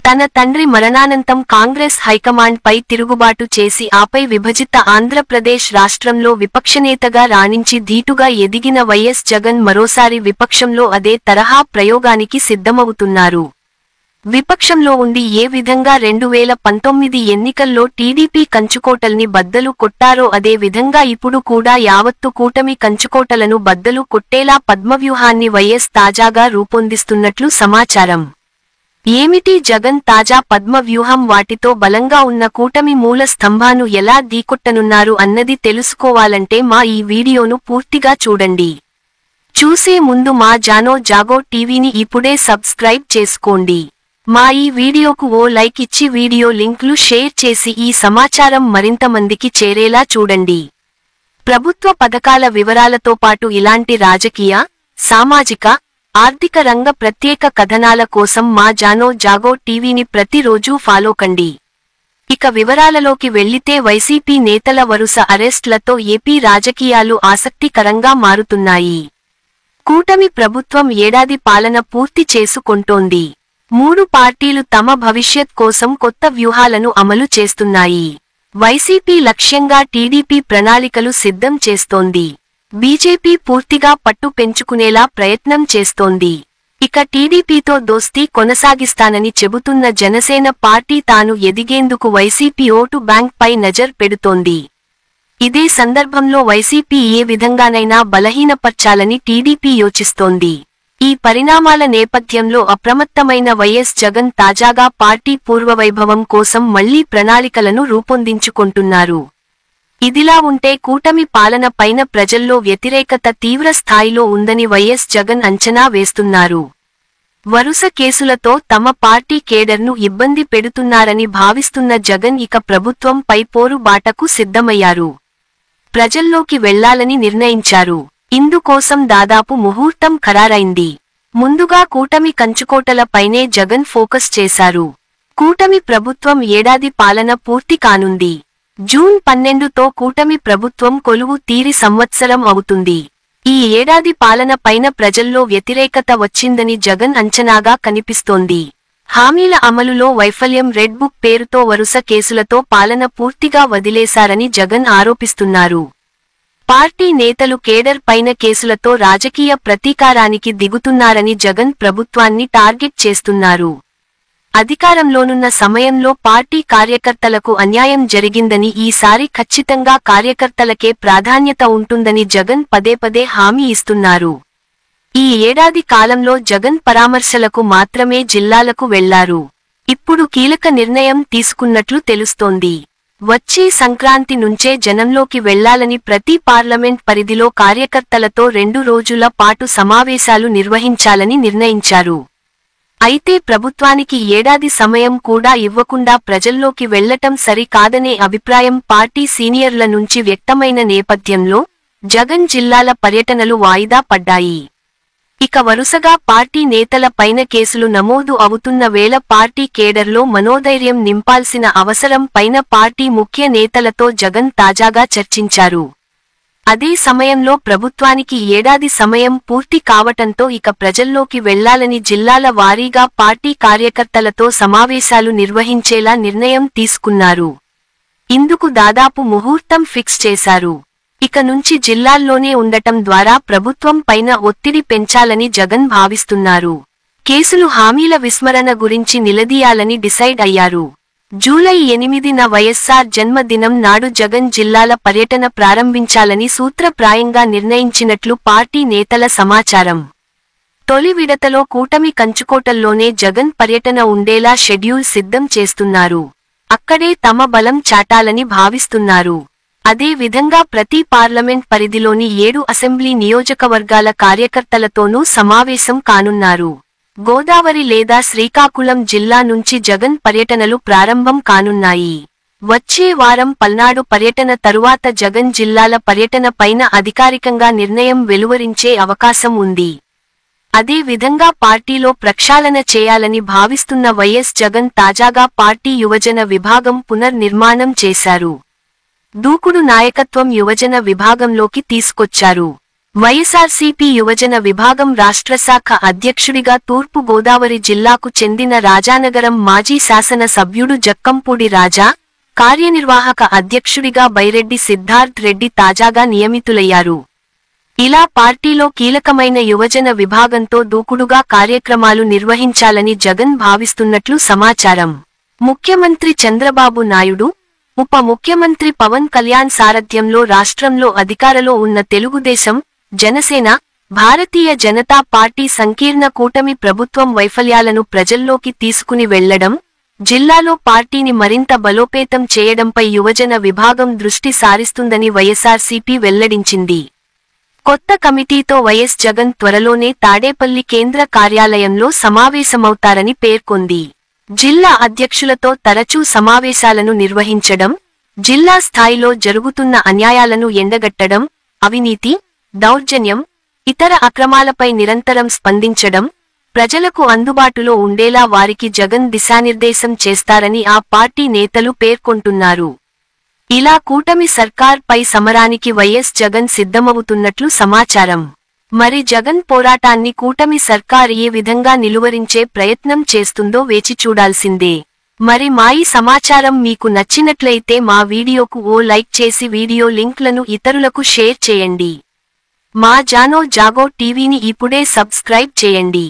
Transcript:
తన తండ్రి మరణానంతరం కాంగ్రెస్ హైకమాండ్ పై తిరుగుబాటు చేసి ఆపై విభజిత ఆంధ్రప్రదేశ్ రాష్ట్రంలో విపక్షనేతగా రాణించి ధీటుగా ఎదిగిన వైఎస్ జగన్ మరోసారి విపక్షంలో అదే తరహా ప్రయోగానికి సిద్ధమవుతున్నారు. విపక్షంలో ఉండి ఏ విధంగా 2019 ఎన్నికల్లో టీడీపీ కంచుకోటల్ని బద్దలు కొట్టారో అదే విధంగా ఇప్పుడు కూడా యావత్తు కూటమి కంచుకోటలను బద్దలు కొట్టేలా పద్మవ్యూహాన్ని వైఎస్ తాజాగా రూపొందిస్తున్నట్లు సమాచారం. ఏమిటి జగన్ తాజా పద్మ వ్యూహం? వాటితో బలంగా ఉన్న కూటమి మూల స్తంభాను ఎలా ఢీకొట్టనున్నారు అన్నది తెలుసుకోవాలంటే మా ఈ వీడియోను పూర్తిగా చూడండి. చూసే ముందు మా జాగో టీవీని ఇప్పుడే సబ్స్క్రైబ్ చేసుకోండి. మా ఈ వీడియోకు ఓ లైక్ ఇచ్చి వీడియో లింక్లు షేర్ చేసి ఈ సమాచారం మరింత మందికి చేరేలా చూడండి. ప్రభుత్వ పథకాల వివరాలతో పాటు ఇలాంటి రాజకీయ, సామాజిక, ఆర్థిక రంగ ప్రత్యేక కథనాల కోసం మా జాగో టీవీని ప్రతిరోజూ ఫాలో కండి. ఇక వివరాలలోకి వెళ్లితే వైసీపీ నేతల వరుస అరెస్ట్లతో ఏపీ రాజకీయాలు ఆసక్తికరంగా మారుతున్నాయి. కూటమి ప్రభుత్వం ఏడాది పాలన పూర్తి చేసుకొంటోంది. 3 పార్టీలు తమ భవిష్యత్ కోసం కొత్త వ్యూహాలను అమలు చేస్తున్నాయి. వైసీపీ లక్ష్యంగా టీడీపీ ప్రణాళికలు సిద్ధం చేస్తోంది. బీజేపీ పూర్తిగా పట్టు పెంచుకునేలా ప్రయత్నం చేస్తోంది. ఇక టీడీపీతో దోస్తీ కొనసాగిస్తానని చెబుతున్న జనసేన పార్టీ తాను ఎదిగేందుకు వైసీపీ ఓటు బ్యాంక్ పై నజర్ పెడుతోంది. ఇదే సందర్భంలో వైసీపీ ఏ విధంగానైనా బలహీనపర్చాలని టీడీపీ యోచిస్తోంది. ఈ పరిణామాల నేపథ్యంలో అప్రమత్తమైన వైఎస్ జగన్ తాజాగా పార్టీ పూర్వవైభవం కోసం మళ్లీ ప్రణాళికలను రూపొందించుకుంటున్నారు. ఇదిలా ఉంటే కూటమి పాలన పైన ప్రజల్లో వ్యతిరేకత తీవ్ర స్థాయిలో ఉందని వైఎస్ జగన్ అంచనా వేస్తున్నారు. వరుస కేసులతో తమ పార్టీ కేడర్ను ఇబ్బంది పెడుతున్నారని భావిస్తున్న జగన్ ఇక ప్రభుత్వం పై పోరు బాటకు సిద్ధమయ్యారు. ప్రజల్లోకి వెళ్లాలని నిర్ణయించారు. ఇందుకోసం దాదాపు ముహూర్తం ఖరారైంది. ముందుగా కూటమి కంచుకోటల పైనే జగన్ ఫోకస్ చేశారు. కూటమి ప్రభుత్వం ఏడాది పాలన పూర్తి కానుంది. జూన్ 12తో కూటమి ప్రభుత్వం కొలువు తీరి సంవత్సరం అవుతుంది. ఈ ఏడాది పాలన పైన ప్రజల్లో వ్యతిరేకత వచ్చిందని జగన్ అంచనాగా కనిపిస్తోంది. హామీల అమలులో వైఫల్యం, రెడ్ బుక్ పేరుతో వరుస కేసులతో పాలన పూర్తిగా వదిలేశారని జగన్ ఆరోపిస్తున్నారు. పార్టీ నేతలు కేడర్ పైన కేసులతో రాజకీయ ప్రతీకారానికి దిగుతున్నారని జగన్ ప్రభుత్వాన్ని టార్గెట్ చేస్తున్నారు. అధికారంలోనున్న సమయంలో పార్టీ కార్యకర్తలకు అన్యాయం జరిగిందని, ఈసారి ఖచ్చితంగా కార్యకర్తలకే ప్రాధాన్యత ఉంటుందని జగన్ పదే హామీ ఇస్తున్నారు. ఈ ఏడాది కాలంలో జగన్ పరామర్శలకు మాత్రమే జిల్లాలకు వెళ్లారు. ఇప్పుడు కీలక నిర్ణయం తీసుకున్నట్లు తెలుస్తోంది. వచ్చే సంక్రాంతి నుంచే జనంలోకి వెళ్లాలని ప్రతి పార్లమెంట్ పరిధిలో కార్యకర్తలతో 2 రోజుల పాటు సమావేశాలు నిర్వహించాలని నిర్ణయించారు. అయితే ప్రభుత్వానికి ఏడాది సమయం కూడా ఇవ్వకుండా ప్రజల్లోకి వెళ్లటం సరికాదనే అభిప్రాయం పార్టీ సీనియర్ల నుంచి వ్యక్తమైన నేపథ్యంలో జగన్ జిల్లాల పర్యటనలు వాయిదా పడ్డాయి. ఇక వరుసగా పార్టీ నేతల పైన కేసులు నమోదు అవుతున్న వేళ పార్టీ కేడర్లో మనోధైర్యం నింపాల్సిన అవసరం పైన పార్టీ ముఖ్య నేతలతో జగన్ తాజాగా చర్చించారు. అదే సమయంలో ప్రభుత్వానికి ఏడాది సమయం పూర్తి కావటంతో ఇక ప్రజల్లోకి వెళ్లాలని జిల్లాల వారీగా పార్టీ కార్యకర్తలతో సమావేశాలు నిర్వహించేలా నిర్ణయం తీసుకున్నారు. ఇందుకు దాదాపు ముహూర్తం ఫిక్స్ చేశారు. ఇక నుంచి జిల్లాల్లోనే ఉండటం ద్వారా ప్రభుత్వం పైన ఒత్తిడి పెంచాలని జగన్ భావిస్తున్నారు. కేసులు, హామీల విస్మరణ గురించి నిలదీయాలని డిసైడ్ అయ్యారు. జూలై 8న వైఎస్ఆర్ జన్మదినం నాడు జగన్ జిల్లాల పర్యటన ప్రారంభించాలని సూత్రప్రాయంగా నిర్ణయించినట్లు పార్టీ నేతల సమాచారం. తొలి విడతలో కూటమి కంచుకోటల్లోనే జగన్ పర్యటన ఉండేలా షెడ్యూల్ సిద్ధం చేస్తున్నారు. అక్కడే తమ బలం చాటాలని భావిస్తున్నారు. అదే విధంగా ప్రతి పార్లమెంట్ పరిధిలోని 7 అసెంబ్లీ నియోజకవర్గాల కార్యకర్తలతోనూ సమావేశం కానున్నారు. గోదావరి లేదా శ్రీకాకుళం జిల్లా నుంచి జగన్ పర్యటనలు ప్రారంభం కానున్నాయి. వచ్చే వారం పల్నాడు పర్యటన తరువాత జగన్ జిల్లాల పర్యటన పైన అధికారికంగా నిర్ణయం వెలువరించే అవకాశం ఉంది. అదే విధంగా పార్టీలో ప్రక్షాళన చేయాలని భావిస్తున్న వైఎస్ జగన్ తాజాగా పార్టీ యువజన విభాగం పునర్నిర్మాణం చేశారు. దూకుడు నాయకత్వం యువజన విభాగంలోకి తీసుకొచ్చారు. వైఎస్ఆర్సీపీ యువజన విభాగం రాష్ట్ర శాఖ అధ్యక్షుడిగా తూర్పు గోదావరి జిల్లాకు చెందిన రాజానగరం మాజీ శాసన సభ్యుడు జక్కంపూడి రాజా, కార్యనిర్వాహక అధ్యక్షుడిగా బైరెడ్డి సిద్ధార్థ్ రెడ్డి తాజాగా నియమితులయ్యారు. ఇలా పార్టీలో కీలకమైన యువజన విభాగంతో దూకుడుగా కార్యక్రమాలు నిర్వహించాలని జగన్ భావిస్తున్నట్లు సమాచారం. ముఖ్యమంత్రి చంద్రబాబు నాయుడు, ఉప ముఖ్యమంత్రి పవన్ కళ్యాణ్ సారథ్యంలో రాష్ట్రంలో అధికారలో ఉన్న తెలుగుదేశం, జనసేన, భారతీయ జనతా పార్టీ సంకీర్ణ కూటమి ప్రభుత్వం వైఫల్యాలను ప్రజల్లోకి తీసుకుని వెళ్లడం, జిల్లాలో పార్టీని మరింత బలోపేతం చేయడంపై యువజన విభాగం దృష్టి సారిస్తుందని వైఎస్ఆర్సీపీ వెల్లడించింది. కొత్త కమిటీతో వైఎస్ జగన్ త్వరలోనే తాడేపల్లి కేంద్ర కార్యాలయంలో సమావేశమవుతారని పేర్కొంది. జిల్లా అధ్యక్షులతో తరచూ సమావేశాలను నిర్వహించడం, జిల్లా స్థాయిలో జరుగుతున్న అన్యాయాలను ఎండగట్టడం, అవినీతి, దౌర్జన్యం, ఇతర అక్రమాలపై నిరంతరం స్పందించడం, ప్రజలకు అందుబాటులో ఉండేలా వారికి జగన్ దిశానిర్దేశం చేస్తారని ఆ పార్టీ నేతలు పేర్కొంటున్నారు. ఇలా కూటమి సర్కార్ పై సమరానికి వైఎస్ జగన్ సిద్ధమవుతున్నట్లు సమాచారం. మరి జగన్ పోరాటాన్ని కూటమి సర్కార్ ఏ విధంగా నిలువరించే ప్రయత్నం చేస్తుందో వేచి చూడాల్సిందే. మరి మా ఈ సమాచారం మీకు నచ్చినట్లయితే మా వీడియోకు ఓ లైక్ చేసి వీడియో లింక్లను ఇతరులకు షేర్ చేయండి. మా జానో జాగో టీవీని ఇప్పుడే సబ్స్క్రైబ్ చేయండి.